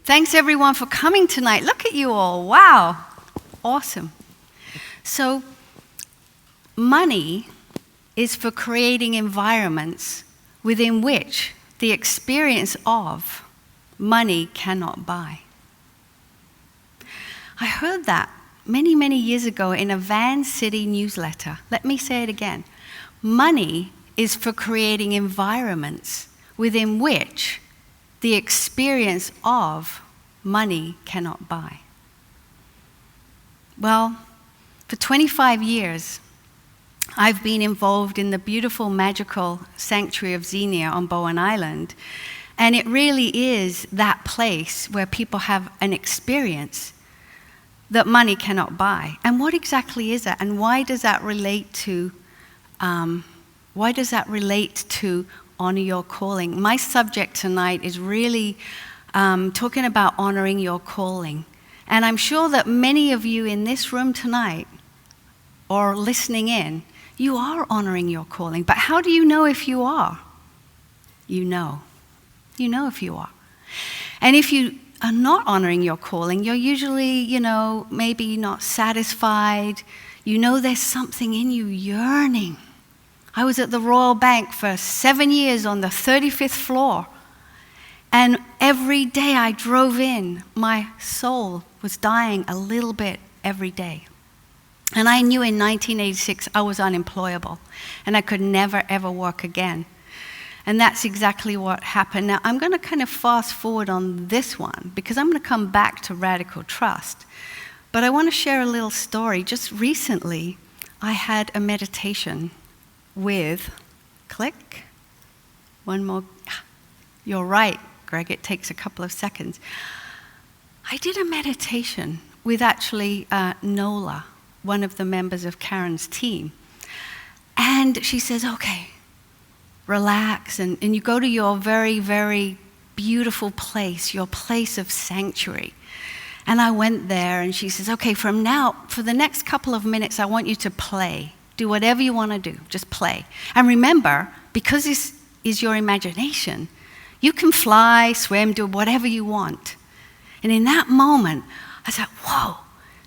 Thanks everyone for coming tonight. Look at you all. Wow. Awesome. So, money is for creating environments within which the experience of money cannot buy. I heard that many, many years ago in a Van City newsletter. Let me say it again. Money is for creating environments within which the experience of money cannot buy. Well, for 25 years, I've been involved in the beautiful, magical sanctuary of Xenia on Bowen Island, and it really is that place where people have an experience that money cannot buy. And what exactly is that? And why does that relate to honor your calling? My subject tonight is really talking about honoring your calling. And I'm sure that many of you in this room tonight or listening in, you are honoring your calling. But how do you know if you are? You know. You know if you are. And if you are not honoring your calling, you're usually, maybe not satisfied. You know there's something in you yearning. I was at the Royal Bank for 7 years on the 35th floor. And every day I drove in, my soul was dying a little bit every day. And I knew in 1986 I was unemployable and I could never ever work again. And that's exactly what happened. Now I'm going to kind of fast forward on this one because I'm going to come back to radical trust. But I want to share a little story. Just recently I had a meditation with, click, one more, you're right, Greg, it takes a couple of seconds. I did a meditation with actually Nola, one of the members of Karen's team. And she says, okay, relax, and you go to your very, very beautiful place, your place of sanctuary. And I went there, and she says, okay, from now, for the next couple of minutes, I want you to play. Do whatever you want to do, just play. And remember, because this is your imagination, you can fly, swim, do whatever you want. And in that moment, I said, whoa.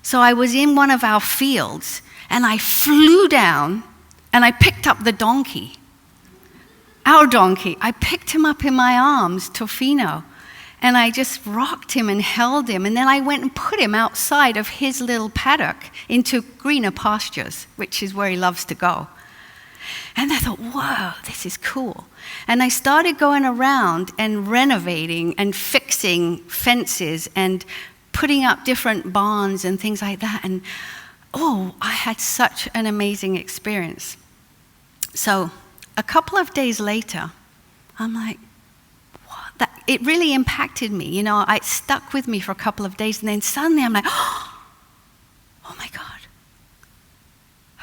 So I was in one of our fields, and I flew down, and I picked up the donkey. Our donkey. I picked him up in my arms, Tofino, and I just rocked him and held him. And then I went and put him outside of his little paddock into greener pastures, which is where he loves to go. And I thought, whoa, this is cool. And I started going around and renovating and fixing fences and putting up different barns and things like that. And I had such an amazing experience. So a couple of days later, I'm like, what? It really impacted me. It stuck with me for a couple of days. And then suddenly I'm like, oh my God.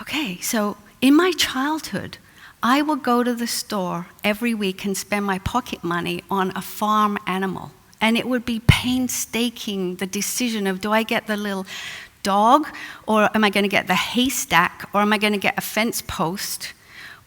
Okay, so in my childhood, I would go to the store every week and spend my pocket money on a farm animal. And it would be painstaking, the decision of, do I get the little dog, or am I going to get the haystack, or am I going to get a fence post,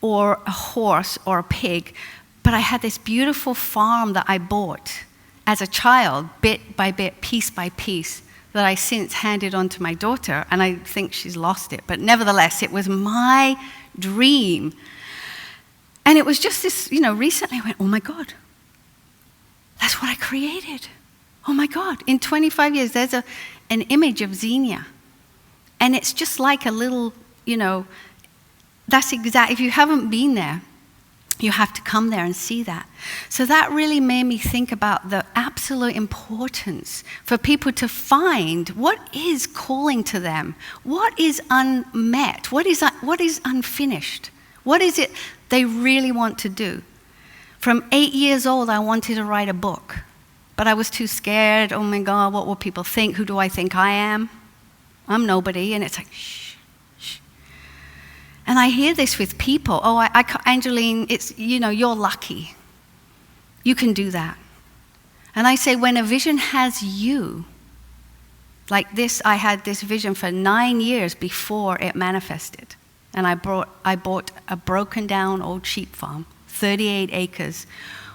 or a horse, or a pig? But I had this beautiful farm that I bought as a child, bit by bit, piece by piece, that I since handed on to my daughter, and I think she's lost it. But nevertheless, it was my dream. And it was just this, recently I went, oh my God, that's what I created. Oh my God, in 25 years, there's an image of Xenia. And it's just like a little, that's exact. If you haven't been there, you have to come there and see that. So that really made me think about the absolute importance for people to find what is calling to them, what is unmet, what is unfinished, what is it they really want to do. From 8 years old, I wanted to write a book, but I was too scared. Oh my God, what will people think? Who do I think I am? I'm nobody. And it's like, shh. And I hear this with people. Angelyn, you're lucky. You can do that. And I say, when a vision has you, like this, I had this vision for 9 years before it manifested. And I bought a broken down old sheep farm, 38 acres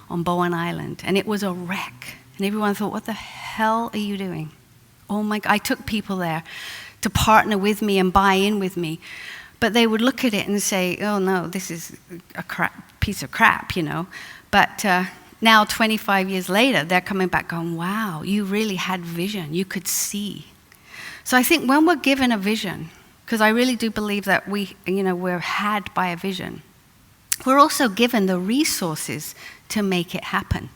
on Bowen Island. And it was a wreck. And everyone thought, what the hell are you doing? Oh my God, I took people there to partner with me and buy in with me. But they would look at it and say, oh no, this is a piece of crap, you know. But now, 25 years later, they're coming back going, wow, you really had vision. You could see. So I think when we're given a vision, because I really do believe that we're had by a vision, we're also given the resources to make it happen.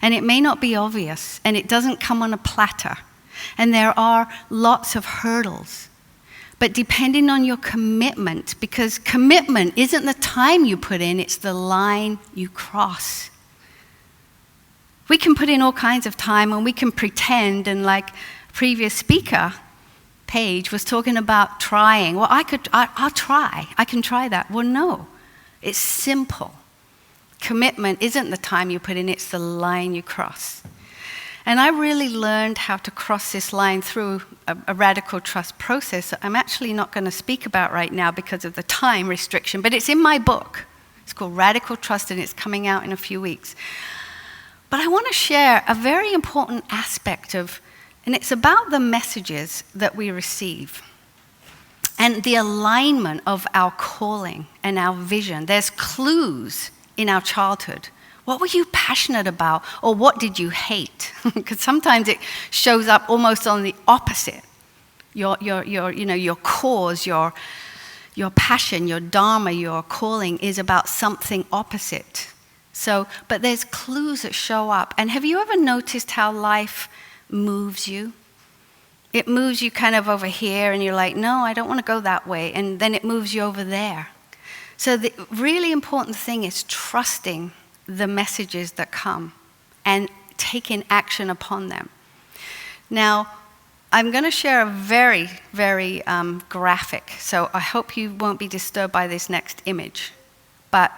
And it may not be obvious, and it doesn't come on a platter. And there are lots of hurdles. But depending on your commitment, because commitment isn't the time you put in, it's the line you cross. We can put in all kinds of time and we can pretend, and like previous speaker, Paige, was talking about trying. Well, I'll try. I can try that. Well, no. It's simple. Commitment isn't the time you put in, it's the line you cross. And I really learned how to cross this line through a radical trust process that I'm actually not going to speak about right now because of the time restriction, but it's in my book. It's called Radical Trust, and it's coming out in a few weeks. But I want to share a very important aspect of, and it's about the messages that we receive and the alignment of our calling and our vision. There's clues in our childhood. What were you passionate about, or what did you hate? Because sometimes it shows up almost on the opposite. Your cause, your passion, your dharma, your calling is about something opposite. So, but there's clues that show up. And have you ever noticed how life moves you? It moves you kind of over here, and you're like, no, I don't want to go that way. And then it moves you over there. So the really important thing is trusting the messages that come and taking action upon them. Now, I'm going to share a very, very graphic, so I hope you won't be disturbed by this next image. But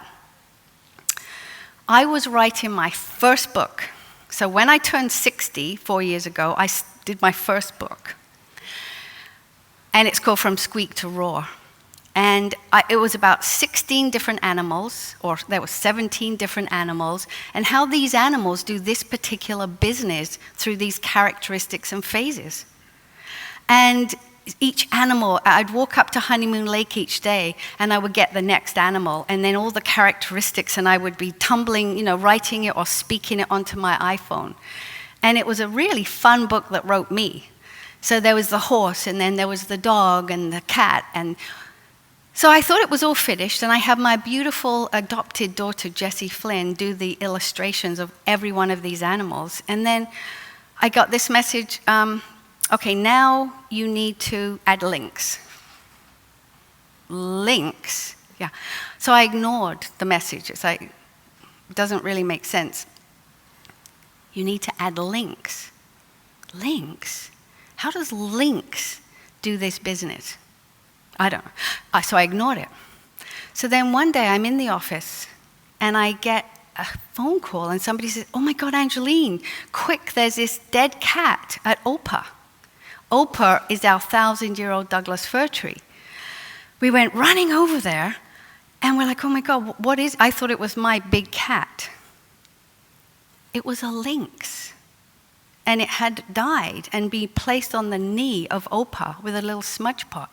I was writing my first book. So when I turned 60, 4 years ago, I did my first book. And it's called From Squeak to Roar. And it was about 16 different animals, or there were 17 different animals, and how these animals do this particular business through these characteristics and phases. And each animal, I'd walk up to Honeymoon Lake each day, and I would get the next animal, and then all the characteristics, and I would be tumbling, writing it or speaking it onto my iPhone. And it was a really fun book that wrote me. So there was the horse, and then there was the dog and the cat, and so I thought it was all finished, and I had my beautiful adopted daughter, Jessie Flynn, do the illustrations of every one of these animals. And then I got this message, okay, now you need to add links. Links? Yeah. So I ignored the message. It's like, it doesn't really make sense. You need to add links. Links? How does links do this business? I don't know. So I ignored it. So then one day I'm in the office and I get a phone call and somebody says, oh my God, Angelyn, quick, there's this dead cat at Opa. Opa is our 1,000-year-old Douglas fir tree. We went running over there and we're like, oh my God, what is, I thought it was my big cat. It was a lynx. And it had died and been placed on the knee of Opa with a little smudge pot.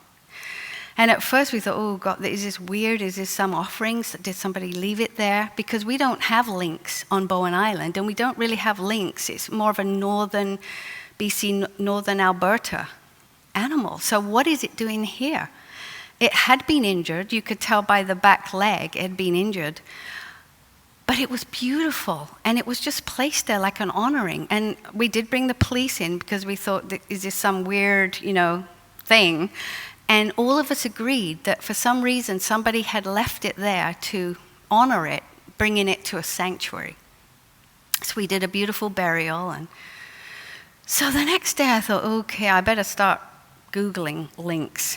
And at first we thought, oh God, is this weird? Is this some offerings? Did somebody leave it there? Because we don't have lynx on Bowen Island, and we don't really have lynx. It's more of a northern BC, northern Alberta animal. So what is it doing here? It had been injured. You could tell by the back leg it had been injured. But it was beautiful, and it was just placed there like an honoring. And we did bring the police in because we thought, is this some weird, thing? And all of us agreed that for some reason somebody had left it there to honor it, bringing it to a sanctuary. So we did a beautiful burial. And so the next day I thought, okay, I better start Googling lynx.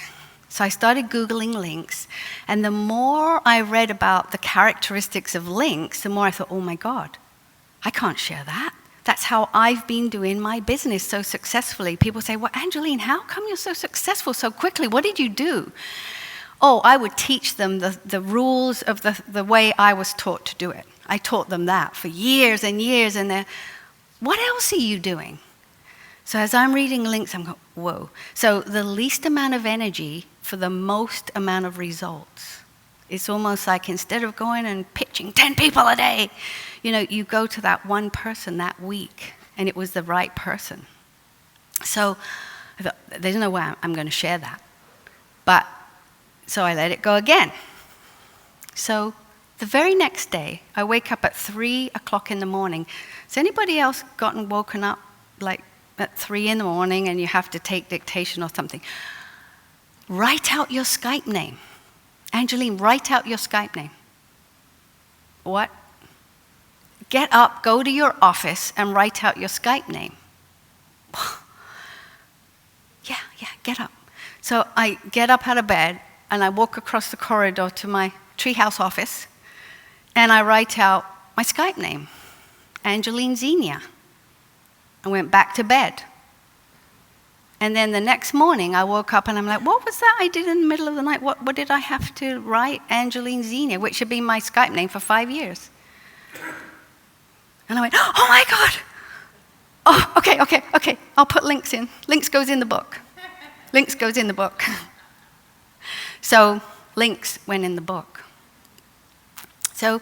So I started Googling lynx. And the more I read about the characteristics of lynx, the more I thought, oh my God, I can't share that. That's how I've been doing my business so successfully. People say, well, Angelyn, how come you're so successful so quickly? What did you do? Oh, I would teach them the rules of the way I was taught to do it. I taught them that for years and years, and What else are you doing? So as I'm reading links, I'm going, whoa. So the least amount of energy for the most amount of results. It's almost like instead of going and pitching 10 people a day, you go to that one person that week, and it was the right person. So I thought, there's no way I'm going to share that. So I let it go again. So the very next day, I wake up at 3 o'clock in the morning. Has anybody else woken up like at 3 in the morning and you have to take dictation or something? Write out your Skype name. Angelyn, write out your Skype name. What? Get up, go to your office, and write out your Skype name. Yeah, get up. So I get up out of bed, and I walk across the corridor to my treehouse office, and I write out my Skype name, Angelyn Xenia. I went back to bed. And then the next morning, I woke up and I'm like, what was that I did in the middle of the night? What did I have to write? Angelyn Xenia, which had been my Skype name for 5 years. And I went, oh my God. Oh, okay. I'll put links in. Links goes in the book. Links goes in the book. So links went in the book. So,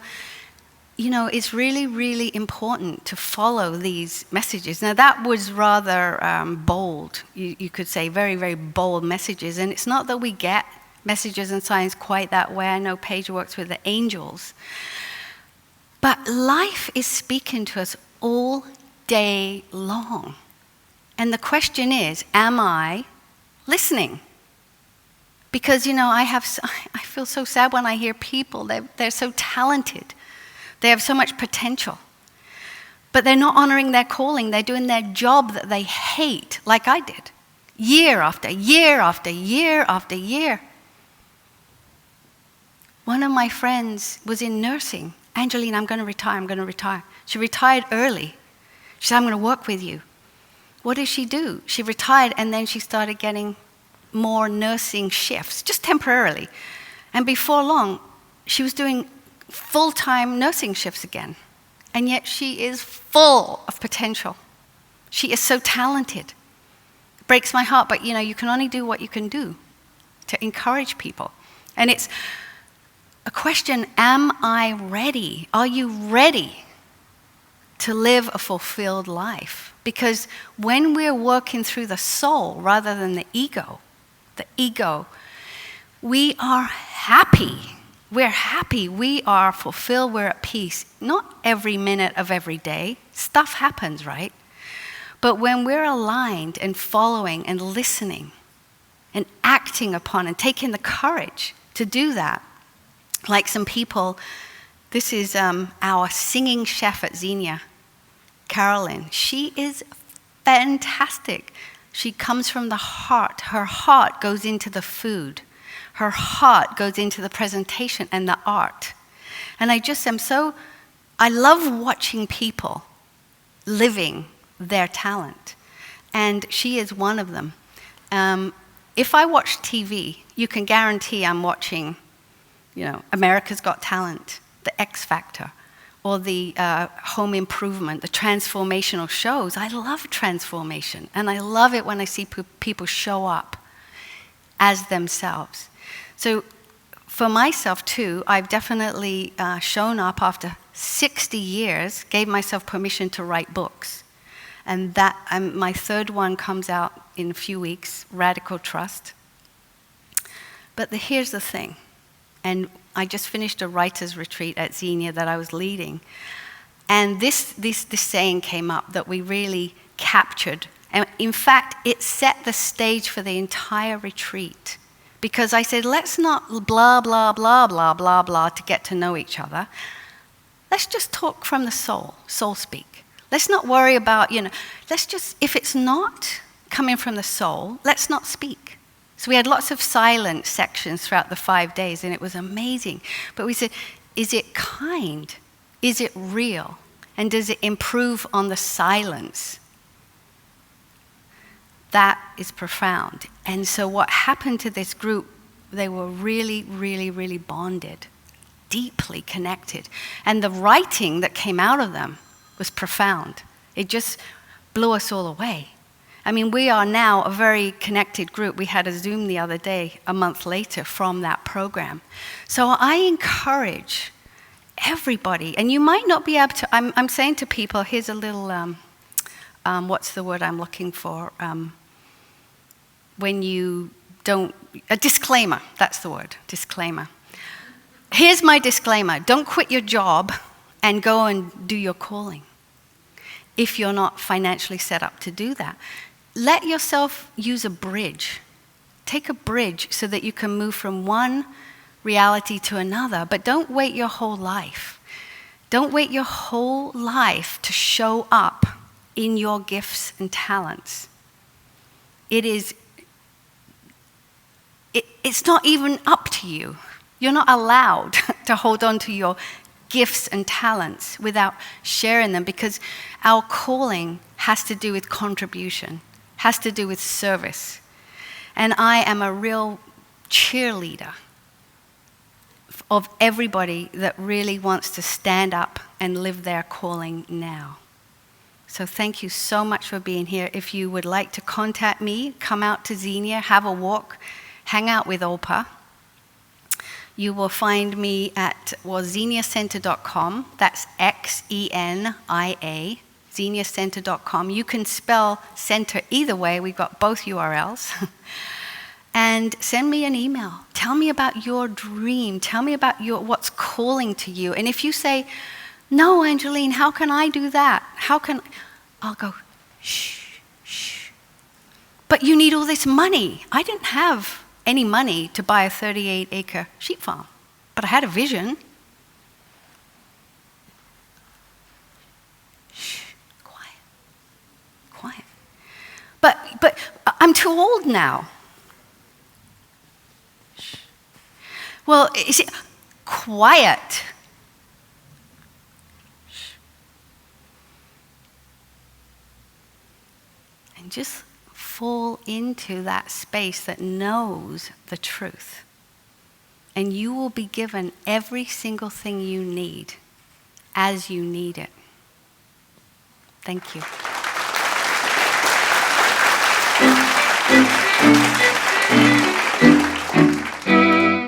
it's really, really important to follow these messages. Now, that was rather bold. You could say very, very bold messages. And it's not that we get messages in science quite that way. I know Paige works with the angels. But life is speaking to us all day long. And the question is, am I listening? Because, I feel so sad when I hear people, they're so talented. They have so much potential. But they're not honoring their calling. They're doing their job that they hate, like I did. Year after year after year after year. One of my friends was in nursing. Angelyn, I'm going to retire. She retired early. She said, I'm going to work with you. What did she do? She retired, and then she started getting more nursing shifts, just temporarily. And before long, she was doing full-time nursing shifts again. And yet she is full of potential. She is so talented. It breaks my heart, but you can only do what you can do to encourage people. And it's a question, am I ready? Are you ready to live a fulfilled life? Because when we're working through the soul rather than the ego, we are happy. We're happy, we are fulfilled, we're at peace. Not every minute of every day. Stuff happens, right? But when we're aligned and following and listening and acting upon and taking the courage to do that, like some people, this is our singing chef at Xenia, Carolyn. She is fantastic. She comes from the heart. Her heart goes into the food. Her heart goes into the presentation and the art. And I love watching people living their talent. And she is one of them. If I watch TV, you can guarantee I'm watching, America's Got Talent, The X Factor, or the home improvement, the transformational shows. I love transformation. And I love it when I see people show up as themselves. So for myself too, I've definitely shown up after 60 years, gave myself permission to write books. And that my third one comes out in a few weeks, Radical Trust. But here's the thing, and I just finished a writer's retreat at Xenia that I was leading. And this saying came up that we really captured. And in fact, it set the stage for the entire retreat. Because I said, let's not blah, blah, blah, blah, blah, blah to get to know each other. Let's just talk from the soul speak. Let's not worry about, if it's not coming from the soul, let's not speak. So we had lots of silent sections throughout the 5 days, and it was amazing. But we said, is it kind? Is it real? And does it improve on the silence? That is profound. And so what happened to this group, they were really, really, really bonded, deeply connected. And the writing that came out of them was profound. It just blew us all away. I mean, we are now a very connected group. We had a Zoom the other day, a month later, from that program. So I encourage everybody, and you might not be able to, I'm saying to people, here's a little, what's the word I'm looking for? When you don't, a disclaimer, that's the word, disclaimer. Here's my disclaimer. Don't quit your job and go and do your calling if you're not financially set up to do that. Let yourself use a bridge. Take a bridge so that you can move from one reality to another, but don't wait your whole life. Don't wait your whole life to show up in your gifts and talents. It's not even up to you. You're not allowed to hold on to your gifts and talents without sharing them, because our calling has to do with contribution, has to do with service. And I am a real cheerleader of everybody that really wants to stand up and live their calling now. So thank you so much for being here. If you would like to contact me, come out to Xenia, have a walk, hang out with Opa. You will find me at xeniacenter.com. That's Xenia, xeniacenter.com. You can spell center either way. We've got both URLs. And send me an email. Tell me about your dream. Tell me about what's calling to you. And if you say, no, Angelyn, how can I do that? I'll go, shh, shh. But you need all this money. I didn't have any money to buy a 38-acre sheep farm, but I had a vision. Shh, quiet. But I'm too old now. Shh. Well, is it quiet? Shh. And just fall into that space that knows the truth. And you will be given every single thing you need as you need it. Thank you.